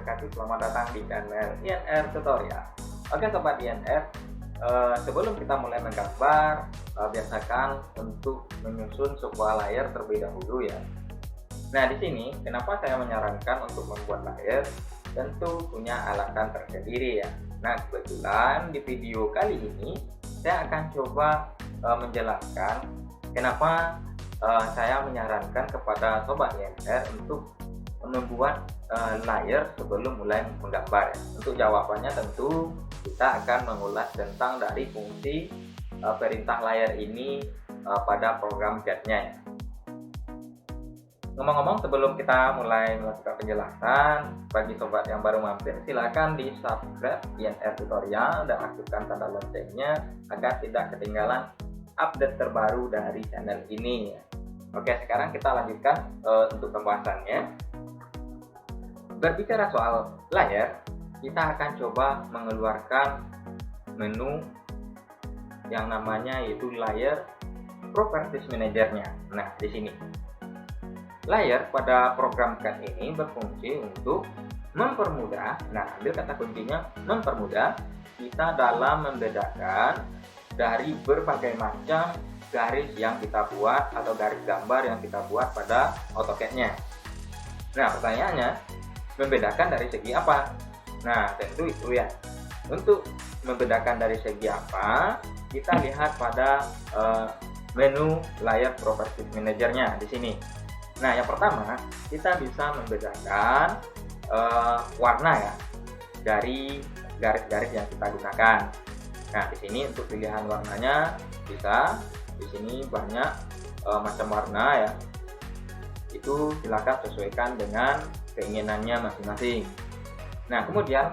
wabarakatuh. Selamat datang di channel INR Tutorial. Oke Sobat INR, sebelum kita mulai menggambar, biasakan untuk menyusun sebuah layer terlebih dahulu ya. Nah di sini kenapa saya menyarankan untuk membuat layer, tentu punya alasan tersendiri ya. Nah kebetulan di video kali ini saya akan coba menjelaskan kenapa saya menyarankan kepada Sobat INR untuk membuat layer sebelum mulai menggambar ya. Untuk jawabannya tentu kita akan mengulas tentang dari fungsi perintah layer ini pada program CAD-nya ya. Ngomong-ngomong, sebelum kita mulai melakukan penjelasan, bagi sobat yang baru mampir silakan di subscribe INR Tutorial dan aktifkan tanda loncengnya agar tidak ketinggalan update terbaru dari channel ini ya. Oke, sekarang kita lanjutkan untuk pembahasannya. Berbicara soal layer, kita akan coba mengeluarkan menu yang namanya yaitu Layer Properties Manager-nya. Nah, di sini layer pada program CAD ini berfungsi untuk mempermudah, nah ambil kata kuncinya mempermudah kita dalam membedakan dari berbagai macam garis yang kita buat atau garis gambar yang kita buat pada AutoCAD-nya. Nah, pertanyaannya, membedakan dari segi apa? Nah, tentu itu ya. Untuk membedakan dari segi apa, kita lihat pada menu Layer Properties Manager-nya di sini. Nah, yang pertama, kita bisa membedakan warna ya dari garis-garis yang kita gunakan. Nah, di sini untuk pilihan warnanya bisa di sini banyak macam warna ya. Itu silakan sesuaikan dengan keinginannya masing-masing. Nah, kemudian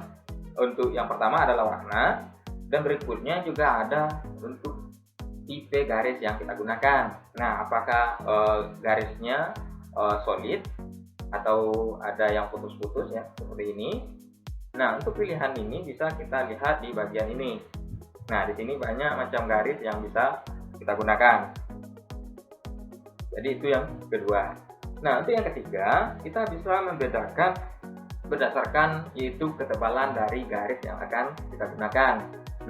untuk yang pertama adalah warna, dan berikutnya juga ada untuk tipe garis yang kita gunakan. Nah, apakah garisnya solid atau ada yang putus-putus ya seperti ini. Nah, untuk pilihan ini bisa kita lihat di bagian ini. Nah, di sini banyak macam garis yang bisa kita gunakan. Jadi itu yang kedua. Nah, untuk yang ketiga, kita bisa membedakan berdasarkan yaitu ketebalan dari garis yang akan kita gunakan.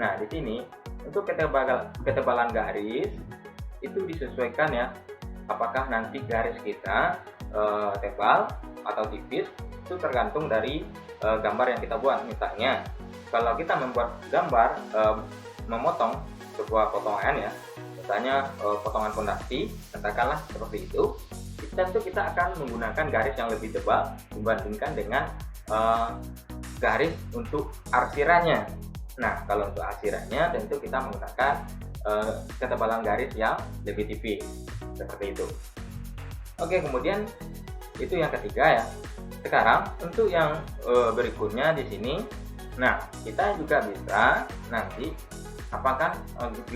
Nah, di sini untuk ketebalan garis itu disesuaikan ya. Apakah nanti garis kita tebal atau tipis itu tergantung dari gambar yang kita buat. Misalnya, kalau kita membuat gambar memotong sebuah potongan ya, misalnya potongan fondasi, katakanlah seperti itu. Tentu kita akan menggunakan garis yang lebih tebal dibandingkan dengan garis untuk arsirannya. Nah, kalau untuk arsirannya tentu kita menggunakan ketebalan garis yang lebih tipis seperti itu. Oke, kemudian itu yang ketiga ya. Sekarang untuk yang berikutnya di sini, nah kita juga bisa nanti apakah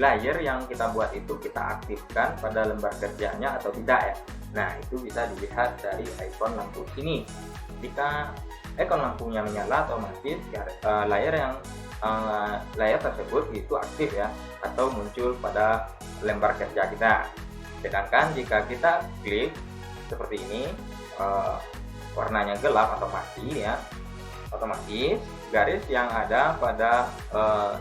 layer yang kita buat itu kita aktifkan pada lembar kerjanya atau tidak ya. Nah, itu bisa dilihat dari ikon lampu sini. Jika ikon lampunya menyala, otomatis layer tersebut itu aktif ya, atau muncul pada lembar kerja kita. Sedangkan jika kita klik seperti ini, warnanya gelap atau mati ya, otomatis garis yang ada pada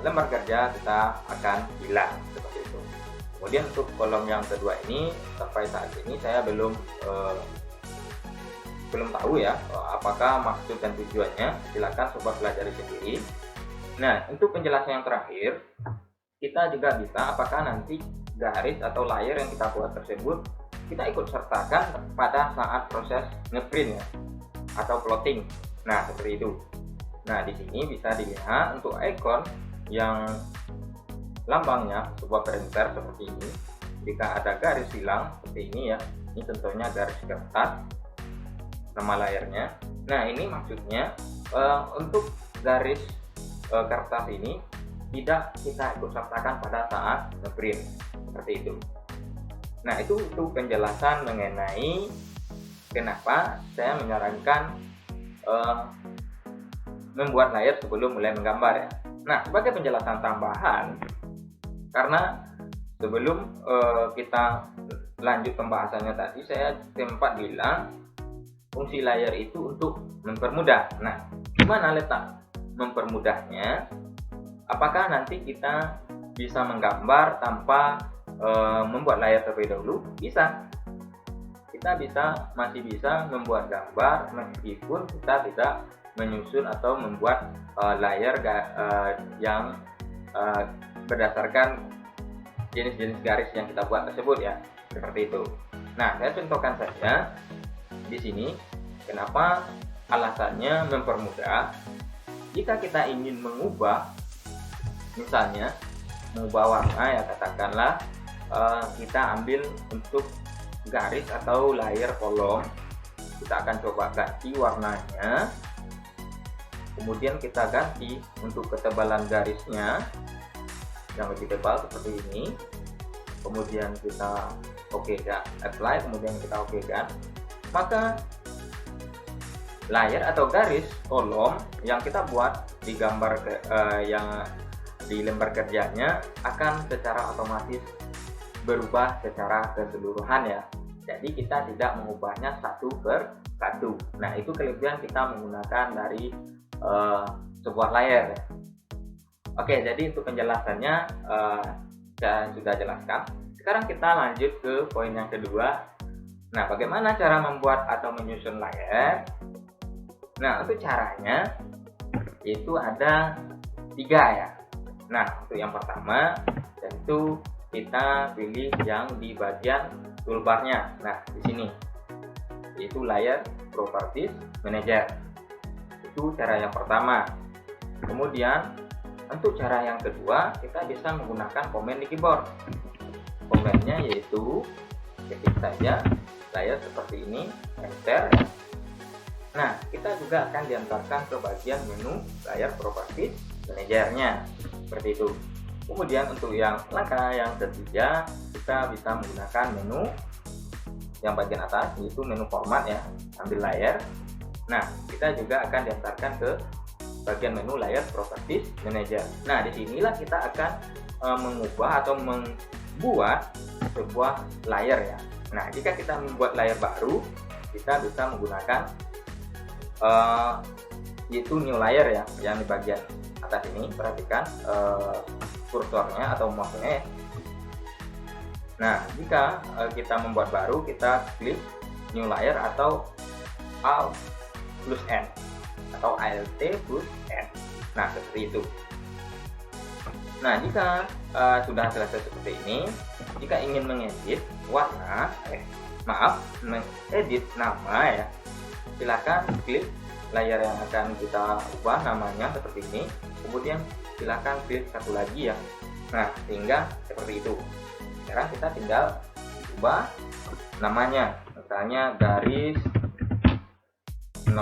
lembar kerja kita akan hilang seperti itu. Kemudian untuk kolom yang kedua ini sampai saat ini saya belum tahu ya apakah maksud dan tujuannya. Silakan sobat pelajari sendiri. Nah, untuk penjelasan yang terakhir, kita juga bisa apakah nanti garis atau layer yang kita buat tersebut kita ikut sertakan pada saat proses ngeprint ya atau plotting. Nah, seperti itu. Nah, di sini bisa dilihat untuk ikon yang lambangnya sebuah printer seperti ini. Jika ada garis hilang seperti ini ya, ini contohnya garis kertas, nama layarnya. Nah, ini maksudnya untuk garis kertas ini tidak kita ikut sertakan pada saat ngeprint seperti itu. Nah, itu untuk penjelasan mengenai kenapa saya menyarankan membuat layer sebelum mulai menggambar ya. Nah, sebagai penjelasan tambahan, karena sebelum kita lanjut pembahasannya tadi, saya sempat bilang fungsi layer itu untuk mempermudah. Nah, Gimana letak mempermudahnya? Apakah nanti kita bisa menggambar tanpa membuat layar terlebih dahulu? Bisa. Kita masih bisa membuat gambar meskipun kita tidak menyusun atau membuat layar yang berdasarkan jenis-jenis garis yang kita buat tersebut ya, seperti itu. Nah, saya contohkan saja di sini. Kenapa? Alasannya mempermudah. Jika kita ingin mengubah, misalnya mengubah warna ya, katakanlah kita ambil untuk garis atau layar kolom, kita akan coba ganti warnanya, kemudian kita ganti untuk ketebalan garisnya yang lebih tebal seperti ini, kemudian kita apply, kemudian kita kan, maka layar atau garis kolom yang kita buat di gambar yang di lembar kerjanya akan secara otomatis berubah secara keseluruhan ya. Jadi kita tidak mengubahnya satu per satu. Nah, itu kelebihan kita menggunakan dari sebuah layar. Oke, jadi untuk penjelasannya saya sudah jelaskan. Sekarang kita lanjut ke poin yang kedua. Nah, bagaimana cara membuat atau menyusun layar? Nah, untuk caranya itu ada 3 ya. Nah, untuk yang pertama tentu kita pilih yang di bagian toolbarnya. Nah, di sini yaitu layar properties manager. Itu cara yang pertama. Kemudian untuk cara yang kedua, kita bisa menggunakan komen di keyboard. Komennya yaitu ketik saja layar seperti ini, enter. Nah, kita juga akan diantarkan ke bagian menu layar properties manajernya, seperti itu. Kemudian untuk yang langkah yang ketiga, kita bisa menggunakan menu yang bagian atas, yaitu menu format ya, ambil layar. Nah, kita juga akan diantarkan ke bagian menu layar properties manager. Nah, disinilah kita akan mengubah atau membuat sebuah layar ya. Nah, jika kita membuat layar baru, kita bisa menggunakan yaitu new layer ya, yang di bagian atas ini. Perhatikan kursornya atau mouse-nya ya. Nah, jika kita membuat baru, kita klik new layer atau Alt plus N atau Alt plus N. Nah, seperti itu. Nah, jika sudah selesai seperti ini, jika ingin mengedit warna, mengedit nama ya, silakan klik layar yang akan kita ubah namanya seperti ini. Kemudian silakan klik satu lagi ya. Nah, sehingga seperti itu. Sekarang kita tinggal ubah namanya, misalnya garis 00.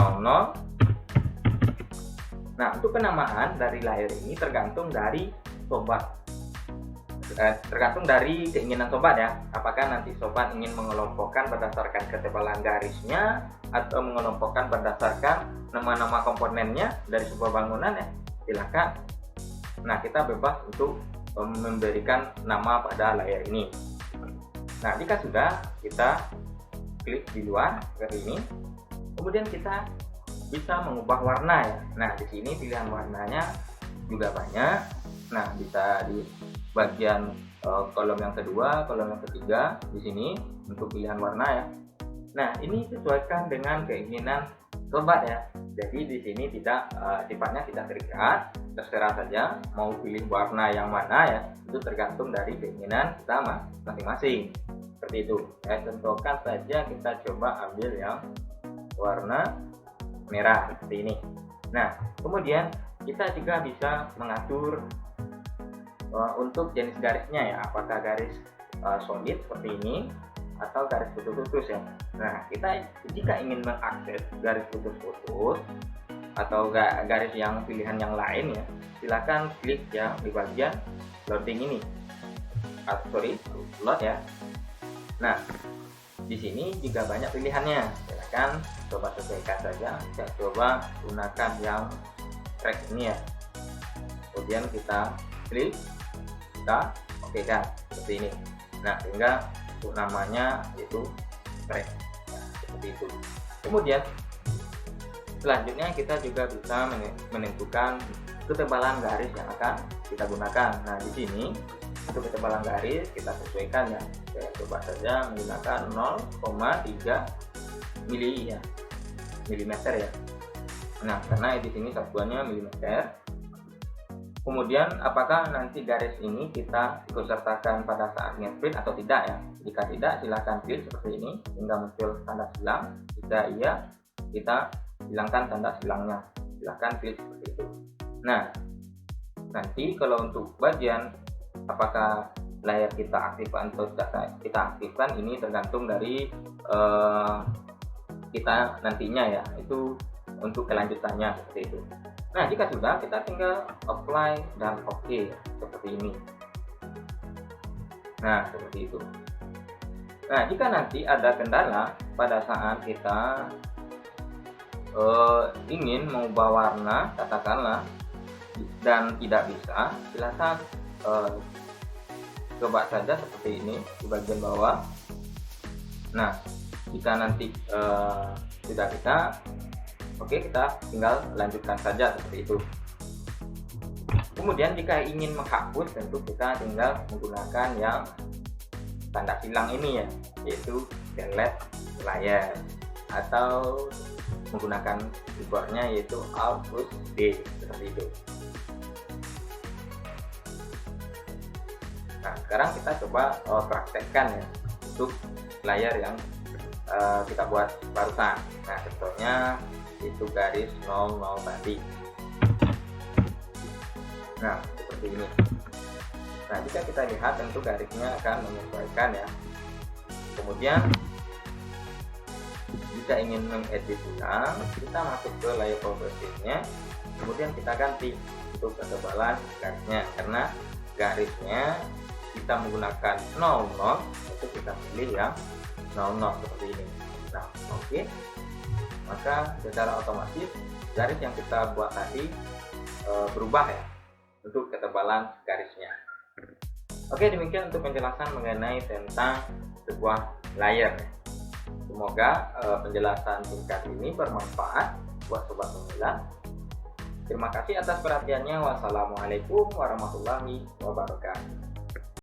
Nah, untuk penamaan dari layar ini tergantung dari sobat, tergantung dari keinginan sobat ya. Apakah nanti sobat ingin mengelompokkan berdasarkan ketebalan garisnya atau mengelompokkan berdasarkan nama-nama komponennya dari sebuah bangunan ya, silakan. Nah, kita bebas untuk memberikan nama pada layar ini. Nah, jika sudah, kita klik di luar seperti ini. Kemudian kita bisa mengubah warna ya. Nah, di sini pilihan warnanya juga banyak. Nah, bisa di bagian kolom yang kedua, kolom yang ketiga di sini untuk pilihan warna ya. Nah, ini sesuaikan dengan keinginan sobat ya. Jadi di sini sifatnya tidak terikat, terserah saja mau pilih warna yang mana ya. Itu tergantung dari keinginan kita masing-masing. Seperti itu. Saya contohkan saja, kita coba ambil yang warna merah seperti ini. Nah, kemudian kita juga bisa mengatur untuk jenis garisnya ya, apakah garis solid seperti ini atau garis putus-putus ya. Nah, kita jika ingin mengakses garis putus-putus atau garis yang pilihan yang lain ya, silakan klik yang di bagian loading ini. Load ya. Nah, di sini juga banyak pilihannya. Silakan coba sesuaikan saja. Saya coba gunakan yang track ini ya. Kemudian kita klik, kita kan seperti ini. Nah, sehingga untuk namanya itu track. Nah, seperti itu. Kemudian Selanjutnya kita juga bisa menentukan ketebalan garis yang akan kita gunakan. Nah, di sini untuk ketebalan garis kita sesuaikan ya. Saya coba saja menggunakan 0,3 milimeter ya. Nah, karena di sini satuannya milimeter. Kemudian apakah nanti garis ini kita ikut sertakan pada saat nge-print atau tidak ya? Jika tidak, silakan print seperti ini hingga muncul tanda silang. Jika iya, kita hilangkan tanda silangnya. Silakan print seperti itu. Nah, nanti kalau untuk bagian apakah layar kita aktifkan atau tidak kita aktifkan, ini tergantung dari kita nantinya ya, itu untuk kelanjutannya seperti itu. Nah, jika sudah, kita tinggal apply dan OK seperti ini. Nah, seperti itu. Nah, jika nanti ada kendala pada saat kita ingin mengubah warna, katakanlah, dan tidak bisa, silakan coba saja seperti ini di bagian bawah. Nah, jika nanti tidak bisa, oke, kita tinggal lanjutkan saja seperti itu. Kemudian jika ingin menghapus, tentu kita tinggal menggunakan yang tanda silang ini ya, yaitu delete layer, atau menggunakan keyboardnya yaitu Alt plus D seperti itu. Nah, sekarang kita coba praktekkan ya untuk layar yang kita buat barusan. Nah, contohnya itu garis 00 tadi. Nah, seperti ini. Nah, jika kita lihat tentu garisnya akan menyesuaikan ya. Kemudian jika ingin mengedit ulang, kita masuk ke layer propertiesnya, kemudian kita ganti untuk ketebalan garisnya, karena garisnya kita menggunakan 00, itu kita pilih yang 00 seperti ini. Nah, oke. Maka secara otomatis garis yang kita buat tadi berubah ya untuk ketebalan garisnya. Oke, demikian untuk penjelasan mengenai tentang sebuah layer. Semoga penjelasan singkat ini bermanfaat buat sobat pemula. Terima kasih atas perhatiannya. Wassalamualaikum warahmatullahi wabarakatuh.